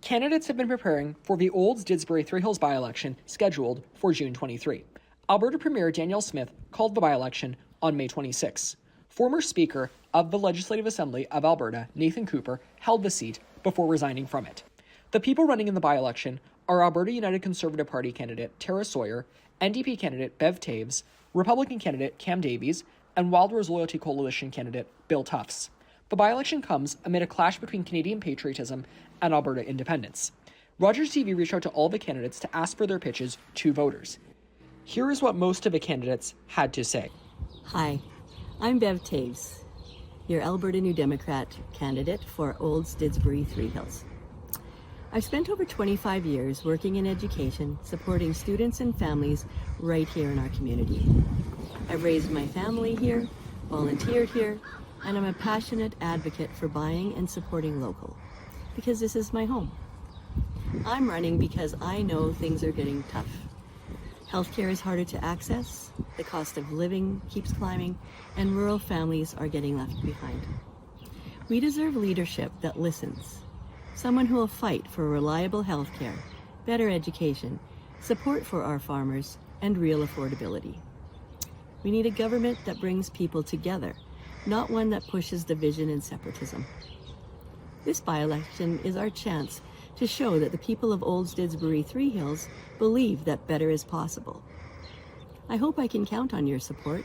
Candidates have been preparing for the Olds-Didsbury-Three Hills by-election scheduled for June 23. Alberta Premier Danielle Smith called the by-election on May 26. Former Speaker of the Legislative Assembly of Alberta, Nathan Cooper, held the seat before resigning from it. The people running in the by-election are Alberta United Conservative Party candidate Tara Sawyer, NDP candidate Bev Toews, Republican candidate Cam Davies, and Wildrose Loyalty Coalition candidate Bill Tufts. The by-election comes amid a clash between Canadian patriotism and Alberta independence. Rogers TV reached out to all the candidates to ask for their pitches to voters. Here is what most of the candidates had to say. Hi, I'm Bev Toews, your Alberta New Democrat candidate for Olds-Didsbury-Three Hills. I've spent over 25 years working in education, supporting students and families right here in our community. I've raised my family here, volunteered here, and I'm a passionate advocate for buying and supporting local, because this is my home. I'm running because I know things are getting tough. Healthcare is harder to access, the cost of living keeps climbing, and rural families are getting left behind. We deserve leadership that listens, someone who will fight for reliable healthcare, better education, support for our farmers, and real affordability. We need a government that brings people together, not one that pushes division and separatism. This by-election is our chance to show that the people of Olds-Didsbury-Three Hills believe that better is possible. I hope I can count on your support.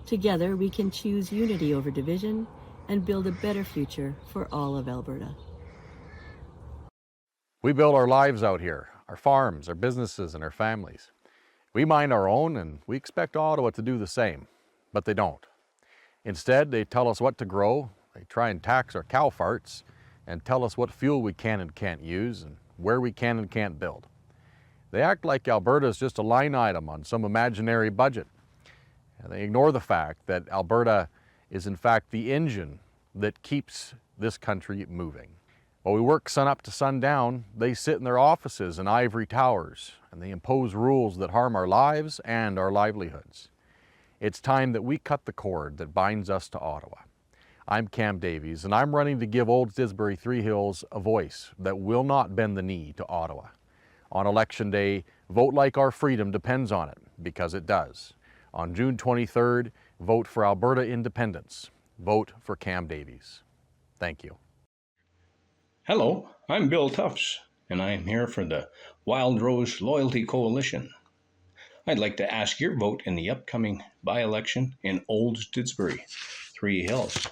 Together we can choose unity over division and build a better future for all of Alberta. We build our lives out here, our farms, our businesses, and our families. We mind our own, and we expect Ottawa to do the same, but they don't. Instead, they tell us what to grow, they try and tax our cow farts, and tell us what fuel we can and can't use, and where we can and can't build. They act like Alberta is just a line item on some imaginary budget. And they ignore the fact that Alberta is in fact the engine that keeps this country moving. While we work sun up to sundown, they sit in their offices in ivory towers, and they impose rules that harm our lives and our livelihoods. It's time that we cut the cord that binds us to Ottawa. I'm Cam Davies, and I'm running to give Olds-Didsbury-Three Hills a voice that will not bend the knee to Ottawa. On Election Day, vote like our freedom depends on it, because it does. On June 23rd, vote for Alberta independence. Vote for Cam Davies. Thank you. Hello, I'm Bill Tufts, and I am here for the Wildrose Loyalty Coalition. I'd like to ask your vote in the upcoming by-election in Olds-Didsbury-Three Hills.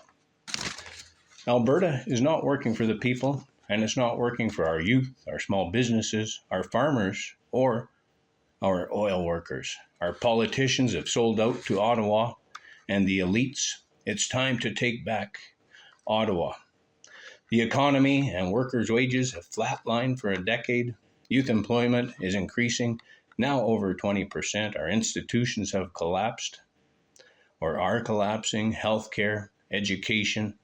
Alberta is not working for the people, and it's not working for our youth, our small businesses, our farmers, or our oil workers. Our politicians have sold out to Ottawa and the elites. It's time to take back Ottawa. The economy and workers' wages have flatlined for a decade. Youth employment is increasing, now over 20%. Our institutions have collapsed or are collapsing. Healthcare, education,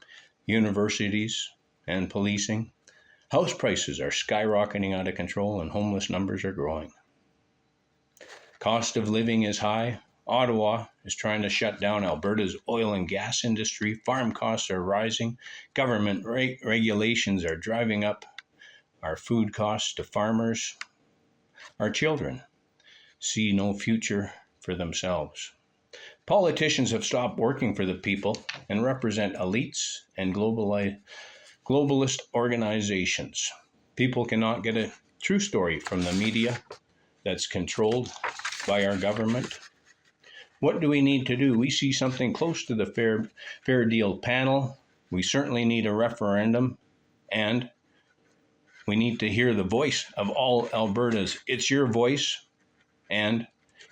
universities, and policing. House prices are skyrocketing out of control, and homeless numbers are growing. Cost of living is high. Ottawa is trying to shut down Alberta's oil and gas industry. Farm costs are rising. Government regulations are driving up our food costs to farmers. Our children see no future for themselves. Politicians have stopped working for the people and represent elites and globalist organizations. People cannot get a true story from the media that's controlled by our government. What do we need to do? We see something close to the fair deal panel. We certainly need a referendum, and we need to hear the voice of all Albertas. It's your voice, and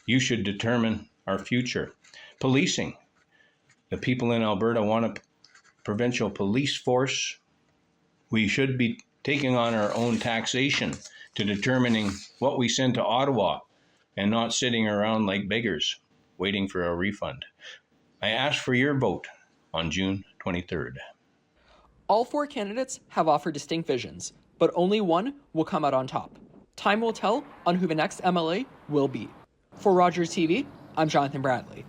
you should determine our future. Policing. The people in Alberta want a provincial police force. We should be taking on our own taxation to determining what we send to Ottawa and not sitting around like beggars waiting for a refund. I ask for your vote on June 23rd. All four candidates have offered distinct visions, but only one will come out on top. Time will tell on who the next MLA will be. For Rogers TV, I'm Jonathan Bradley.